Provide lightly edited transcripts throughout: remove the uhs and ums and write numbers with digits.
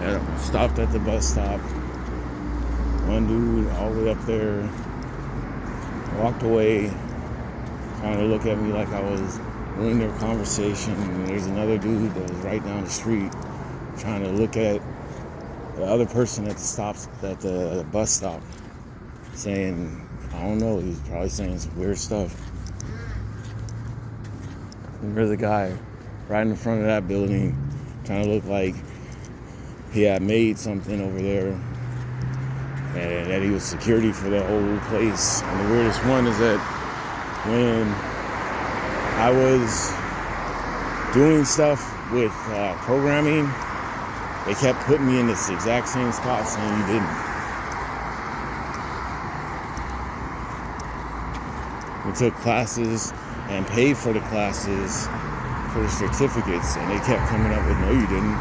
I stopped at the bus stop. One dude all the way up there walked away, trying to look at me like I was ruining their conversation. And there's another dude that was right down the street trying to look at the other person at the bus stop, saying, I don't know, he's probably saying some weird stuff. And there's a guy right in front of that building trying to look like he had made something over there and that he was security for the whole place. And the weirdest one is that when I was doing stuff with programming, they kept putting me in this exact same spot saying you didn't. We took classes and paid for the classes for the certificates, and they kept coming up with, no, you didn't.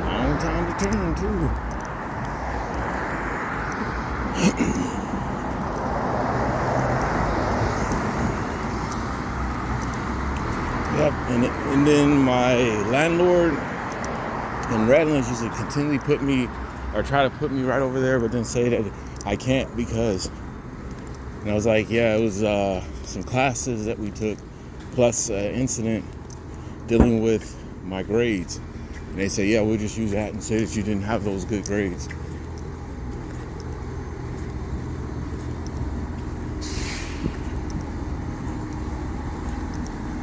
Long time to turn, too. Yep, and then my landlord in Redlands used to continually try to put me right over there, but then say that I can't because, and I was like, yeah, it was some classes that we took, plus an incident dealing with my grades. And they say, yeah, we'll just use that and say that you didn't have those good grades.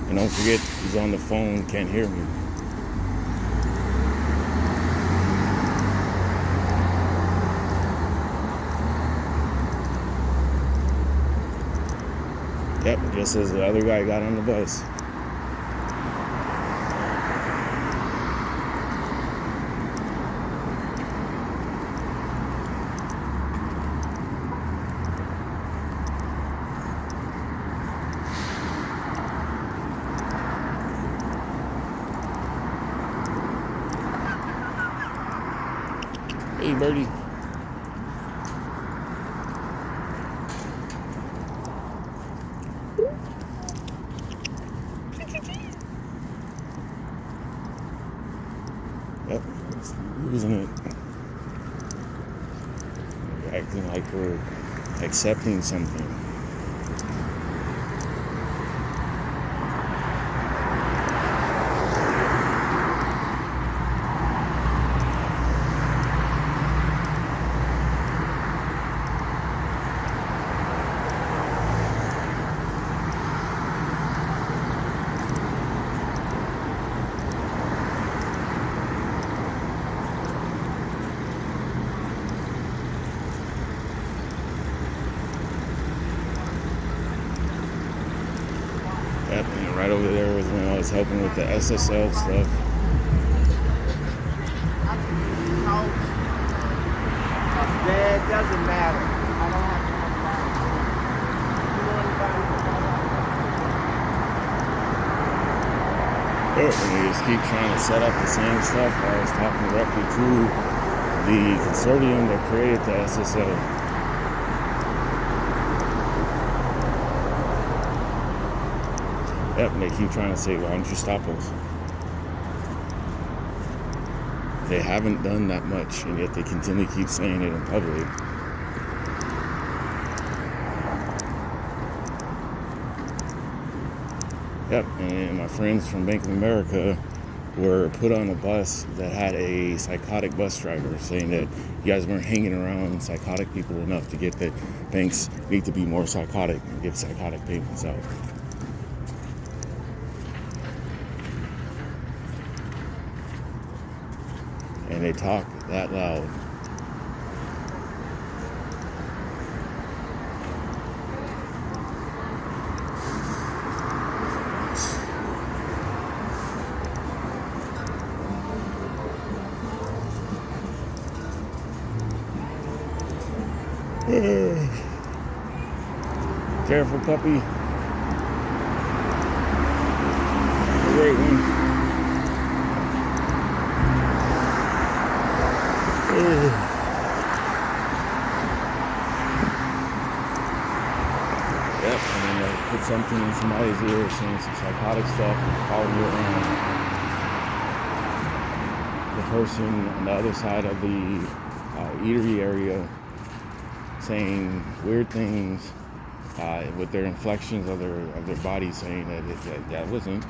And don't forget, he's on the phone, can't hear me. Yep, just as the other guy got on the bus. Hey, birdie. Yep, losing it. We're acting like we're accepting something. Yep, and right over there was when I was helping with the SSL stuff. Yeah, it doesn't matter. I don't have to have that. Yep, and they just keep trying to set up the same stuff. I was talking directly to the consortium that created the SSL. Yep, and they keep trying to say, why don't you stop us? They haven't done that much, and yet they continually keep saying it in public. Yep, and my friends from Bank of America were put on a bus that had a psychotic bus driver saying that you guys weren't hanging around psychotic people enough to get that banks need to be more psychotic and give psychotic payments out. And they talk that loud. Careful, puppy. Great one. put something in somebody's ear saying some psychotic stuff and follow you around. The person on the other side of the eatery area saying weird things with their inflections of their body, saying that wasn't.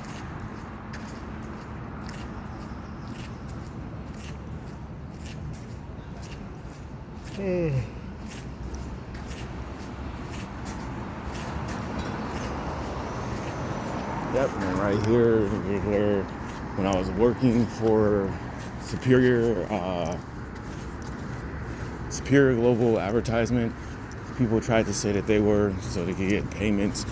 Yep, and right here is where, when I was working for Superior Global Advertisement, people tried to say that they were, so they could get payments,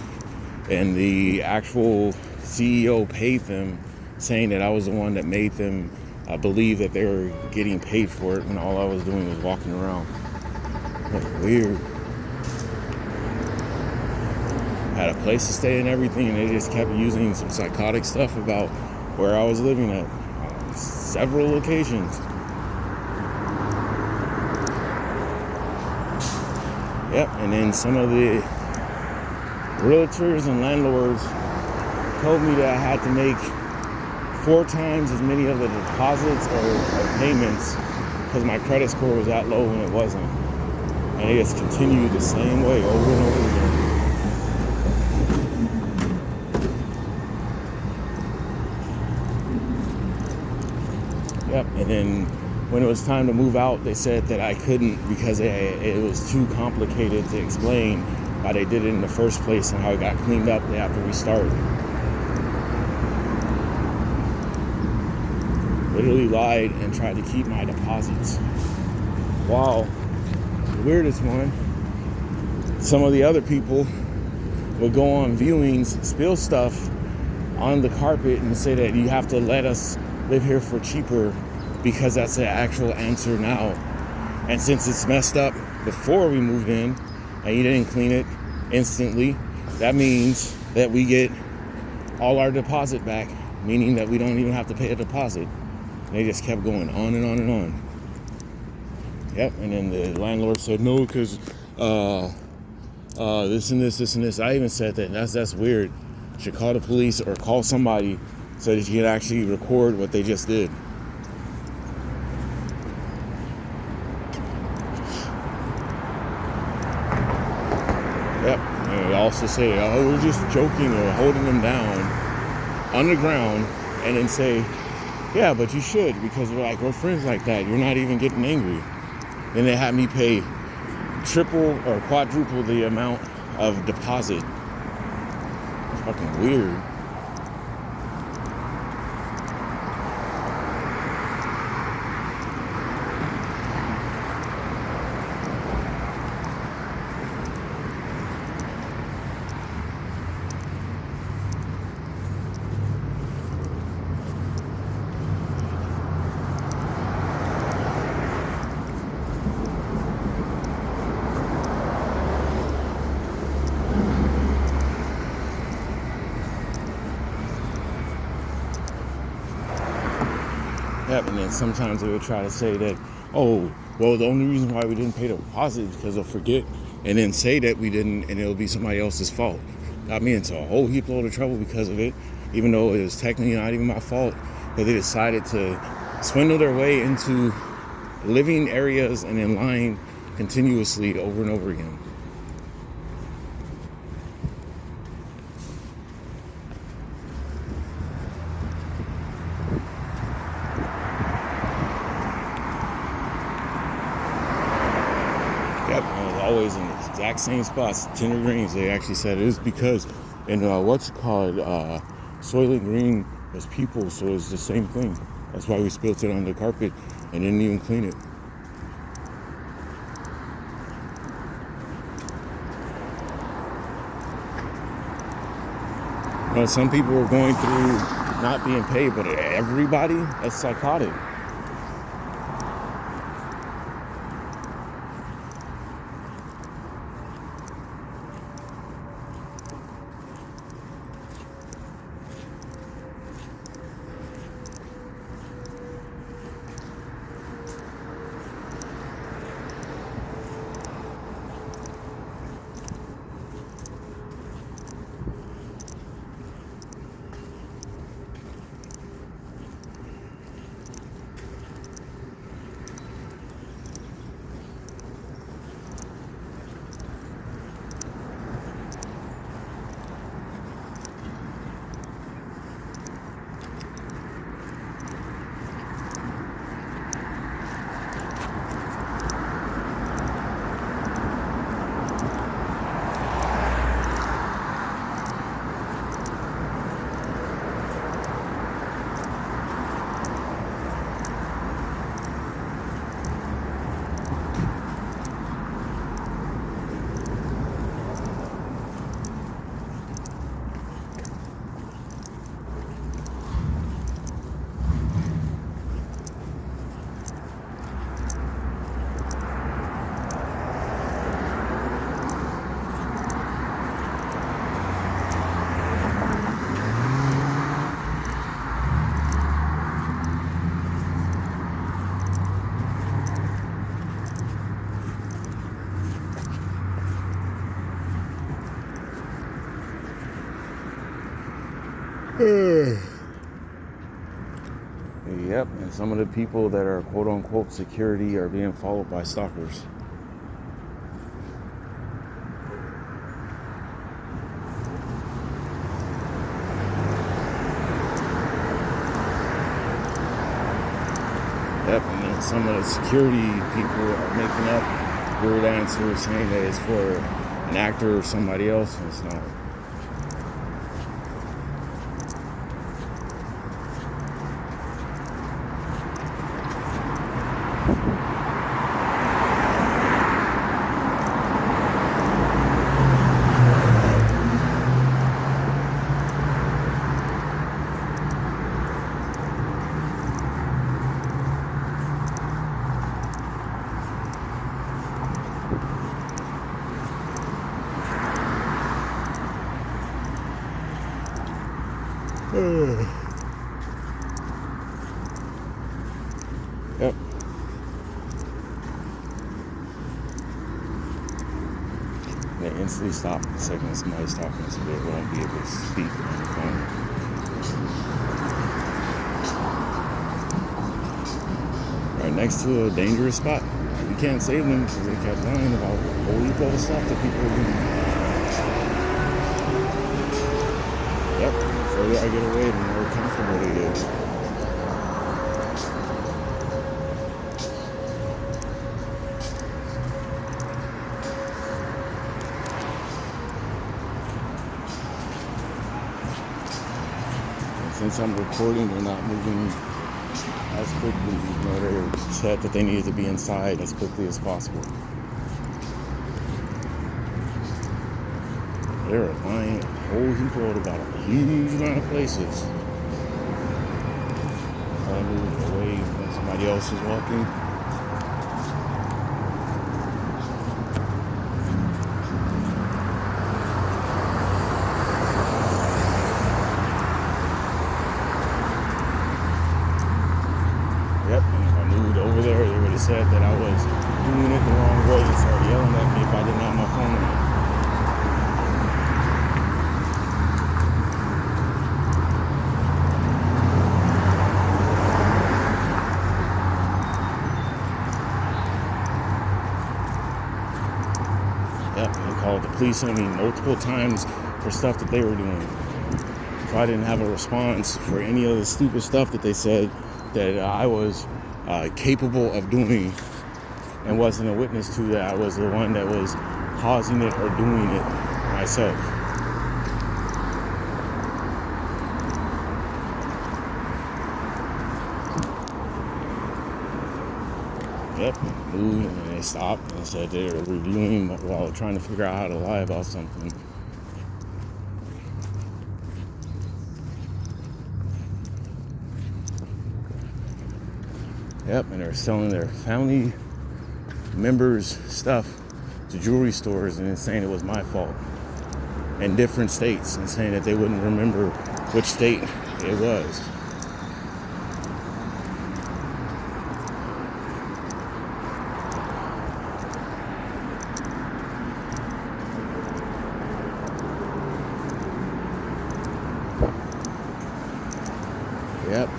and the actual CEO paid them, saying that I was the one that made them believe that they were getting paid for it when all I was doing was walking around. That's weird. Had a place to stay and everything, and they just kept using some psychotic stuff about where I was living at several locations. Yep, and then some of the realtors and landlords told me that I had to make 4 times as many of the deposits or payments because my credit score was that low when it wasn't. And it just continued the same way over and over again. Yep, and then when it was time to move out, they said that I couldn't because it was too complicated to explain why they did it in the first place and how it got cleaned up after we started. Literally lied and tried to keep my deposits. Wow. The weirdest one, some of the other people would go on viewings, spill stuff on the carpet and say that you have to let us live here for cheaper because that's the actual answer now. And since it's messed up before we moved in and you didn't clean it instantly, that means that we get all our deposit back, meaning that we don't even have to pay a deposit. And they just kept going on and on and on. Yep, and then the landlord said no because this and this. I even said that's weird. You should call the police or call somebody so that you can actually record what they just did. Yep, and they also say, oh, we're just joking or holding them down on the ground, and then say, yeah, but you should, because we're friends like that. You're not even getting angry. Then they had me pay triple or quadruple the amount of deposit. It's fucking weird. Yep, and then sometimes they would try to say that, oh, well, the only reason why we didn't pay the deposit is because they'll forget, and then say that we didn't, and it'll be somebody else's fault. Got me into a whole heap load of trouble because of it, even though it was technically not even my fault, but they decided to swindle their way into living areas and then lying continuously over and over again. Yep, I was always in the exact same spots, Tender Greens. They actually said it was because, and what's it called, Soylent Green was people, so it's the same thing. That's why we spilled it on the carpet and didn't even clean it. You know, some people were going through not being paid, but everybody, that's psychotic. Yep, and some of the people that are quote unquote security are being followed by stalkers. Yep, and then some of the security people are making up weird answers saying that it's for an actor or somebody else, and it's not. Yep. They instantly stop the second somebody's talking, so they won't be able to speak on the phone. Right next to a dangerous spot. We can't save them because they kept lying about a whole heap of stuff that people are doing. Yep, the further I get away, the more comfortable they get. Since I'm recording, they're not moving as quickly. You know, they said that they needed to be inside as quickly as possible. They're buying a whole heap load about a huge amount of places. Trying to move away when somebody else is walking. Yep, and if I moved over there, they would have said that I was doing it the wrong way and started yelling at me if I didn't have my phone on. Yep, they called the police on me multiple times for stuff that they were doing. If I didn't have a response for any of the stupid stuff that they said that I was capable of doing and wasn't a witness to, that I was the one that was causing it or doing it myself. Yep, moved, and then they stopped and said they were reviewing while trying to figure out how to lie about something. Yep, and they're selling their family members' stuff to jewelry stores and then saying it was my fault. In different states, and saying that they wouldn't remember which state it was. Yep.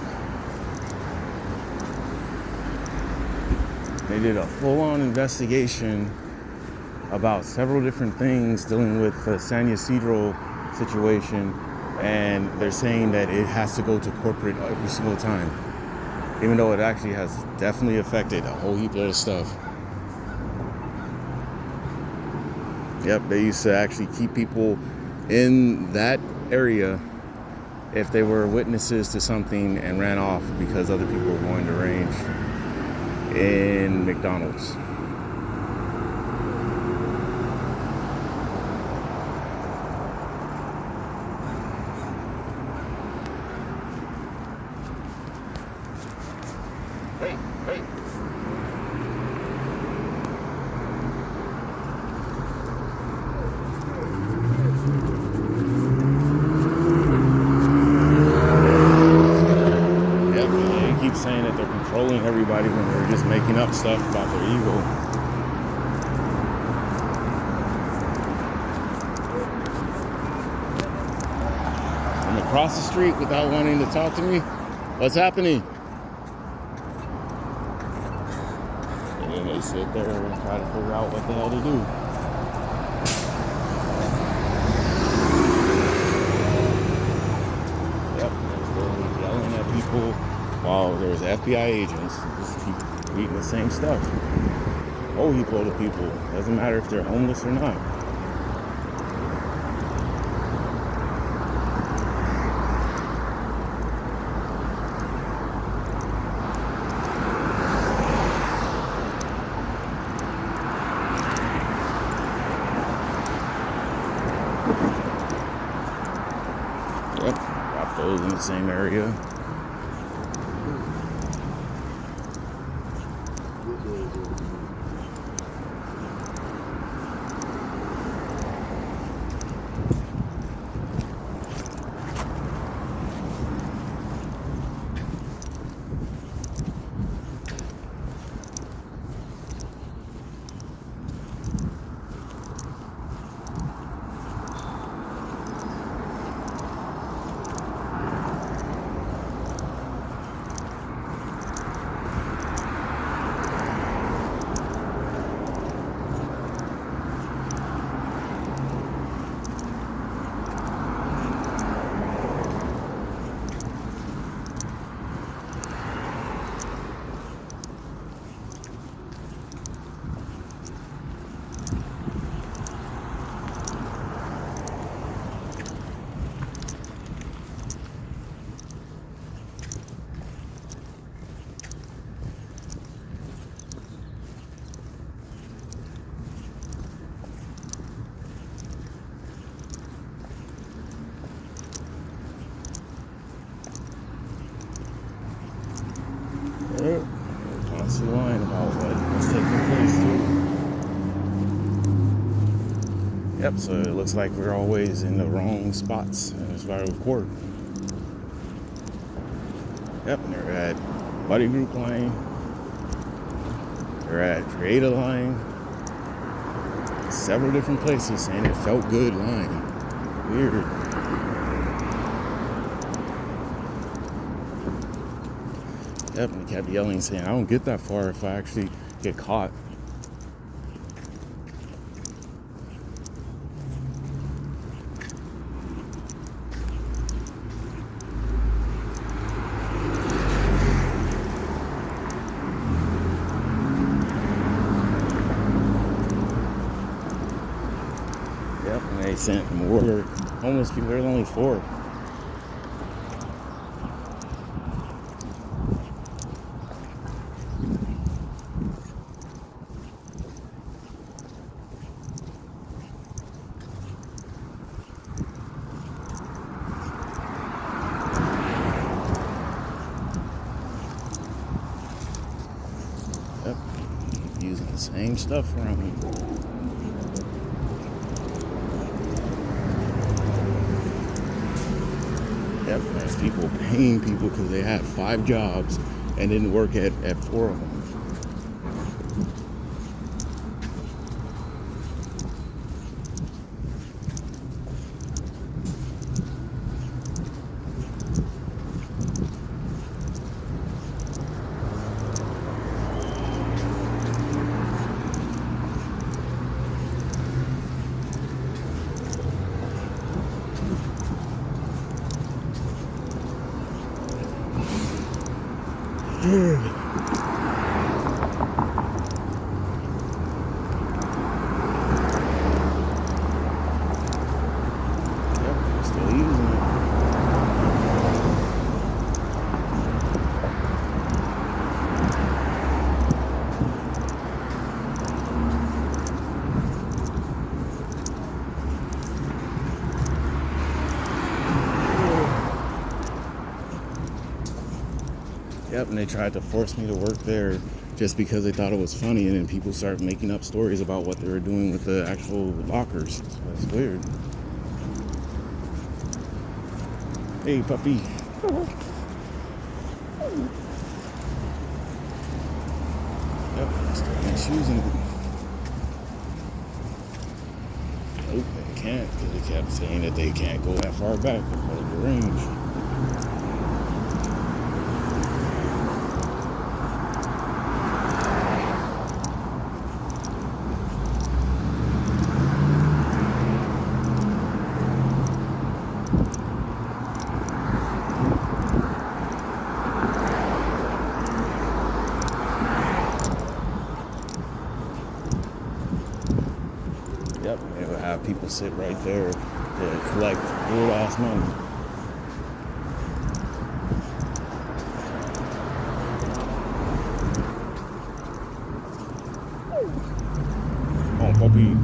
They did a full-on investigation about several different things dealing with the San Ysidro situation, and they're saying that it has to go to corporate every single time, even though it actually has definitely affected a whole heap of stuff. Yep, they used to actually keep people in that area if they were witnesses to something and ran off because other people were going to range in McDonald's. Hey. Yep, they keep saying that they're controlling everybody when they're just making up stuff about their ego. I'm cross the street without wanting to talk to me? What's happening? And then they sit there and try to figure out what the hell to do. Yep, they're yelling at people while there's FBI agents just keep reading the same stuff. Oh, he told the people. Doesn't matter if they're homeless or not. Yep, drop those in the same area. Yep, constantly lying about what's taking place too. Yep, so it looks like we're always in the wrong spots as far as court. Yep, and they're at Buddy Group line. They're at Creator line. Several different places saying it felt good line. Weird. Yep, and he kept yelling, saying, I don't get that far if I actually get caught. Yep, and they sent more homeless people. There's only 4. Yep, using the same stuff around me. Yep, there's people paying people because they had 5 jobs and didn't work at 4 of them. Yep, still using it. Yep, and they tried to force me to work there just because they thought it was funny, and then people started making up stories about what they were doing with the actual lockers. So it's weird. Hey, puppy. Yep, still misusing it. Okay. can't because they kept saying that they can't go that far back because of the range. Yep, they would have people sit right there to collect weird ass money. Oh, puppy.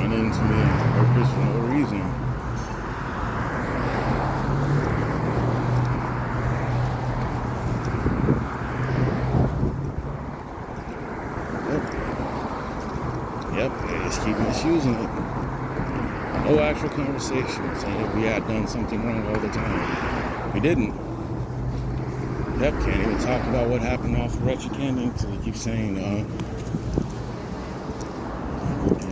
To me on purpose for no reason. Yep, they just keep misusing it. No actual conversation saying that we had done something wrong all the time. We didn't. Yep, can't even talk about what happened off of Wretched Canyon because they keep saying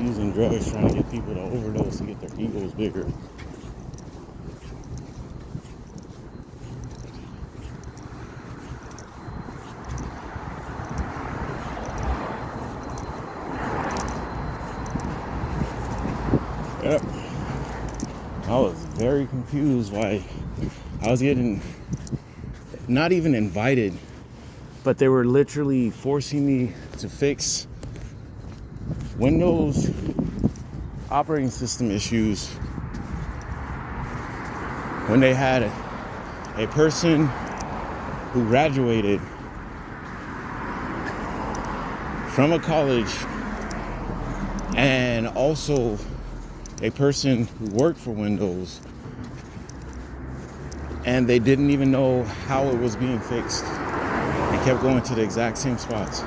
using drugs, trying to get people to overdose to get their egos bigger. Yep. I was very confused why I was getting not even invited, but they were literally forcing me to fix Windows operating system issues when they had a person who graduated from a college and also a person who worked for Windows, and they didn't even know how it was being fixed. They kept going to the exact same spots.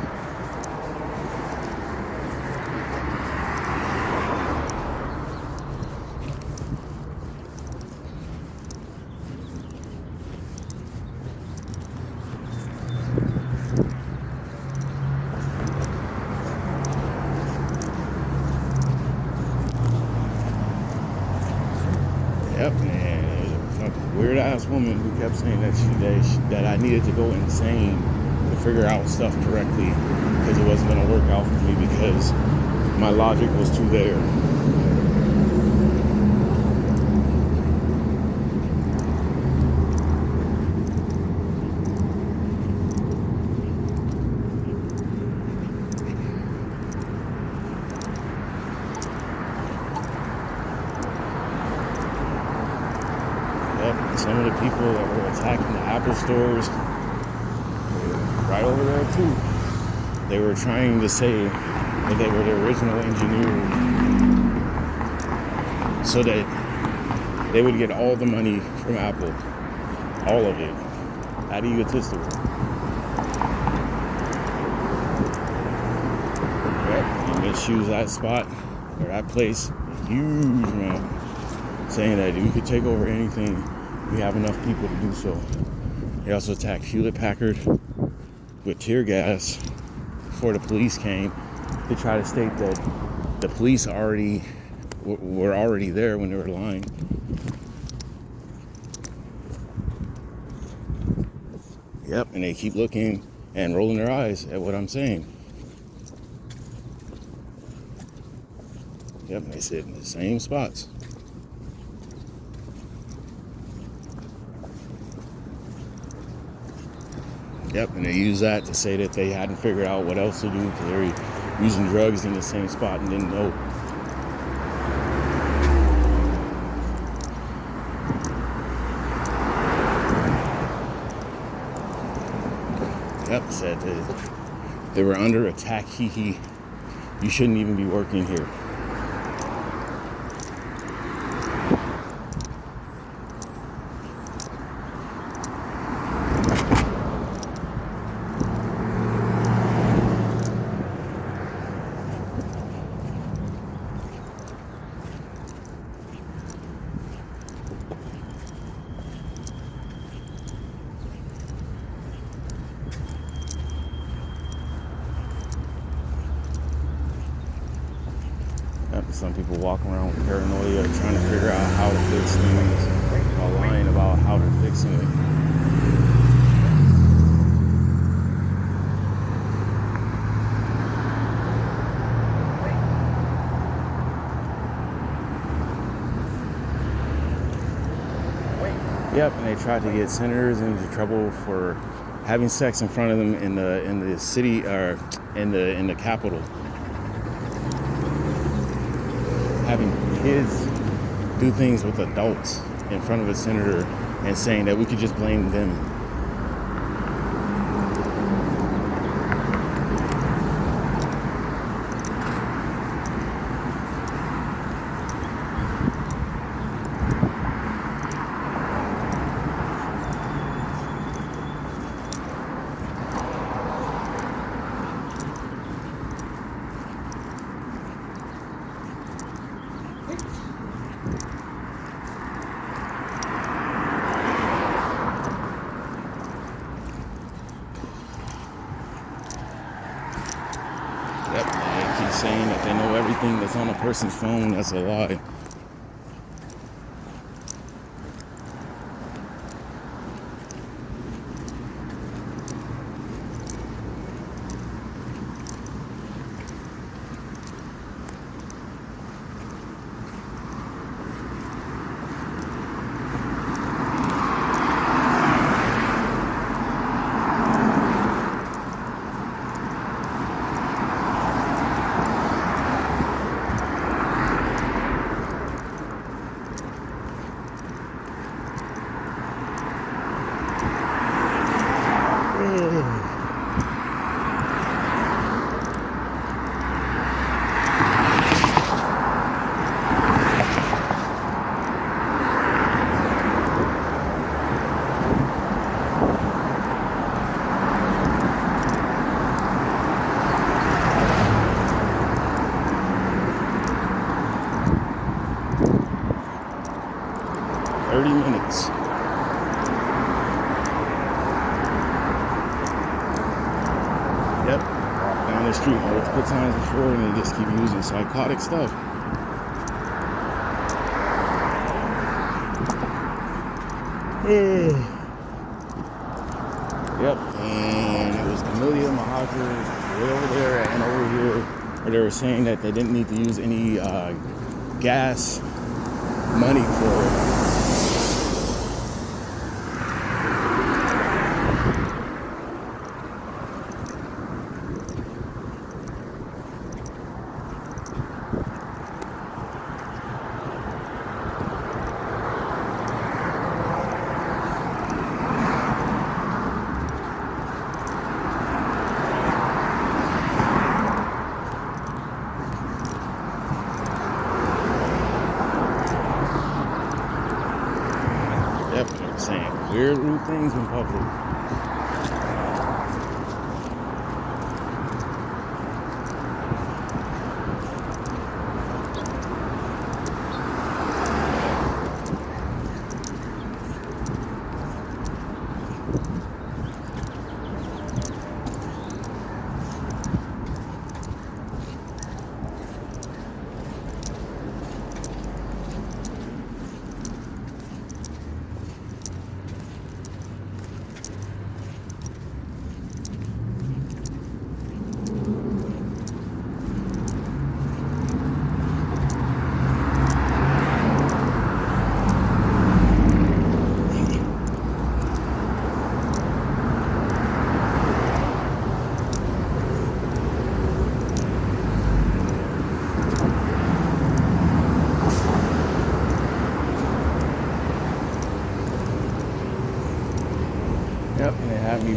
Yep, and a weird ass woman who kept saying that I needed to go insane to figure out stuff correctly because it wasn't gonna work out for me because my logic was too there. Some of the people that were attacking the Apple stores were right over there too. They were trying to say that they were the original engineers so that they would get all the money from Apple. All of it. How egotistical. Yep, you misuse that spot or that place a huge amount, saying that if you could take over anything, we have enough people to do so. They also attacked Hewlett Packard with tear gas before the police came. They try to state that the police were already there when they were lying. Yep, and they keep looking and rolling their eyes at what I'm saying. Yep, and they sit in the same spots. Yep, and they use that to say that they hadn't figured out what else to do because they were using drugs in the same spot and didn't know. Yep, said that they were under attack. You shouldn't even be working here. Some people walk around with paranoia trying to figure out how to fix things while lying about how they're fixing it. Yep, and they tried to get senators into trouble for having sex in front of them in the city or in the Capitol. Having kids do things with adults in front of a senator and saying that we could just blame them. Yep, they keep saying that they know everything that's on a person's phone. That's a lie. Yep, down the street multiple times before, and they just keep using psychotic stuff. Yep, and it was Camellia Mahajir way over there and over here, where they were saying that they didn't need to use any gas money for it. Yep, saying weird, rude things in public.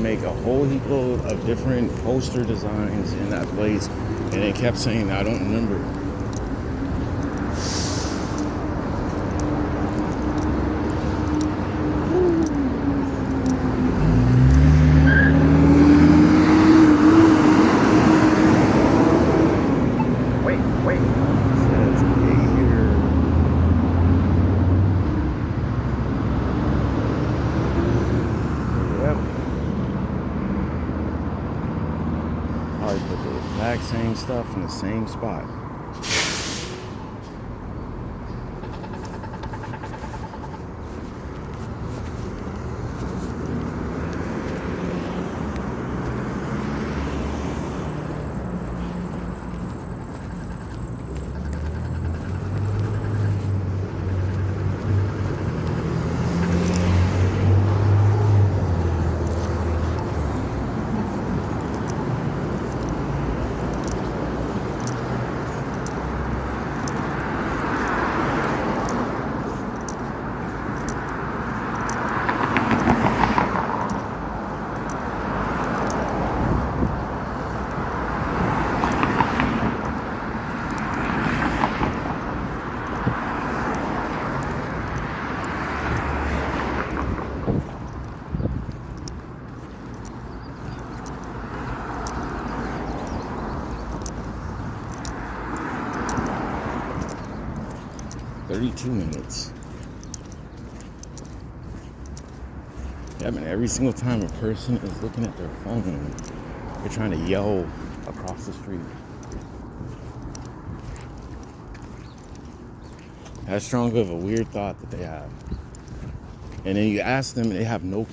make a whole heap load of different poster designs in that place, and they kept saying, I don't remember. Put the exact same stuff in the same spot. $32. Yeah, I mean, every single time a person is looking at their phone, they're trying to yell across the street. That's strong of a weird thought that they have. And then you ask them, and they have no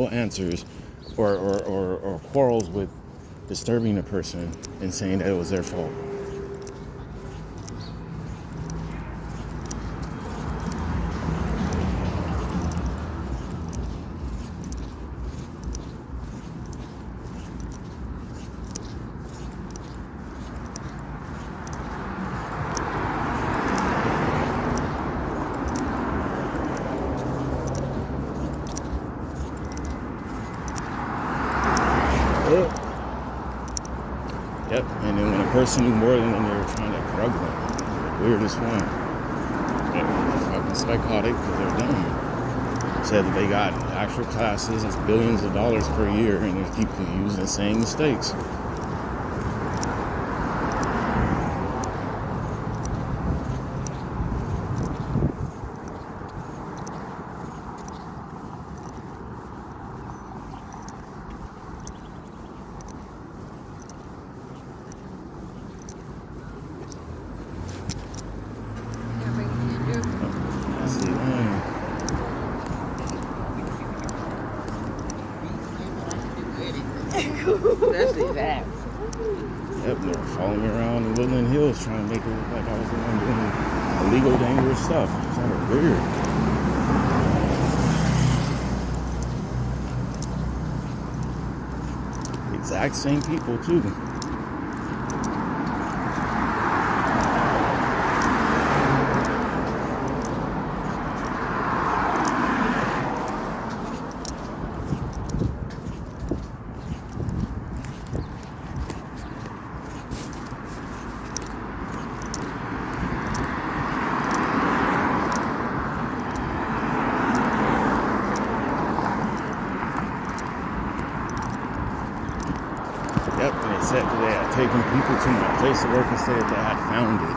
answers or quarrels with disturbing a person and saying that it was their fault. Yep, and then when a person knew more than them, they were trying to drug them. Weirdest one. Yeah, fucking psychotic because they're dumb. Said that they got actual classes, that's billions of dollars per year, and they keep using the same mistakes. Especially that. Yep, they were following me around in Woodland Hills trying to make it look like I was the one doing illegal, dangerous stuff. It's kind of weird. Exact same people, too. Yep, and they said that they had taken people to my place of work and said that they had found it.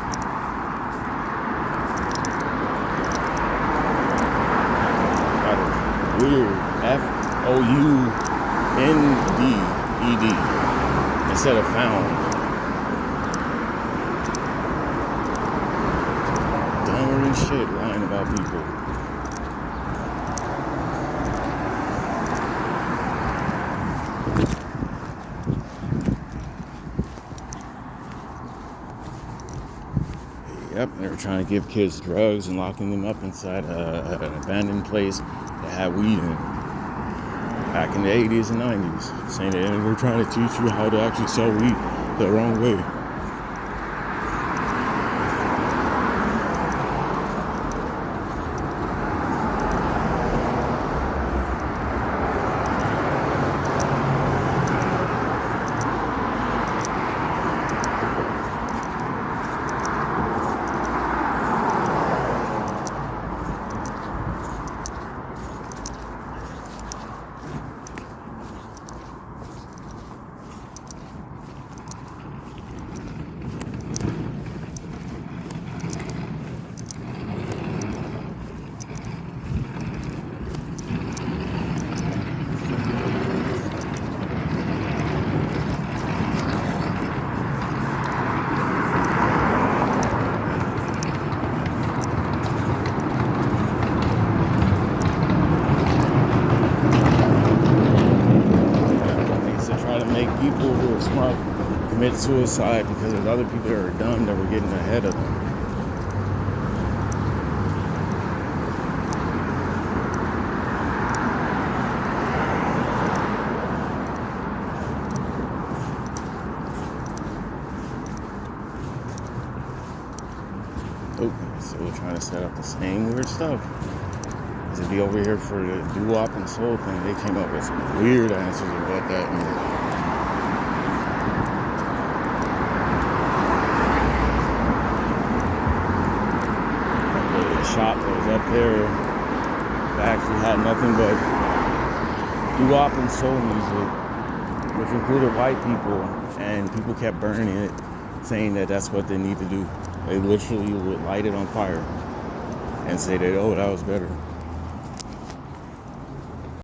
Got a weird Founded instead of found. Dumber than shit lying about people. Yep, they were trying to give kids drugs and locking them up inside an abandoned place that had weed in it. Back in the 80s and 90s, saying that we're trying to teach you how to actually sell weed the wrong way. trying to make people who are smart commit suicide because there's other people that are dumb that were getting ahead of them. Oh, so we're trying to set up the same weird stuff. To be over here for the doo-wop and soul thing, they came up with some weird answers about that. And the shop that was up there actually had nothing but doo-wop and soul music, which included white people, and people kept burning it, saying that that's what they need to do. They literally would light it on fire and say that, oh, that was better.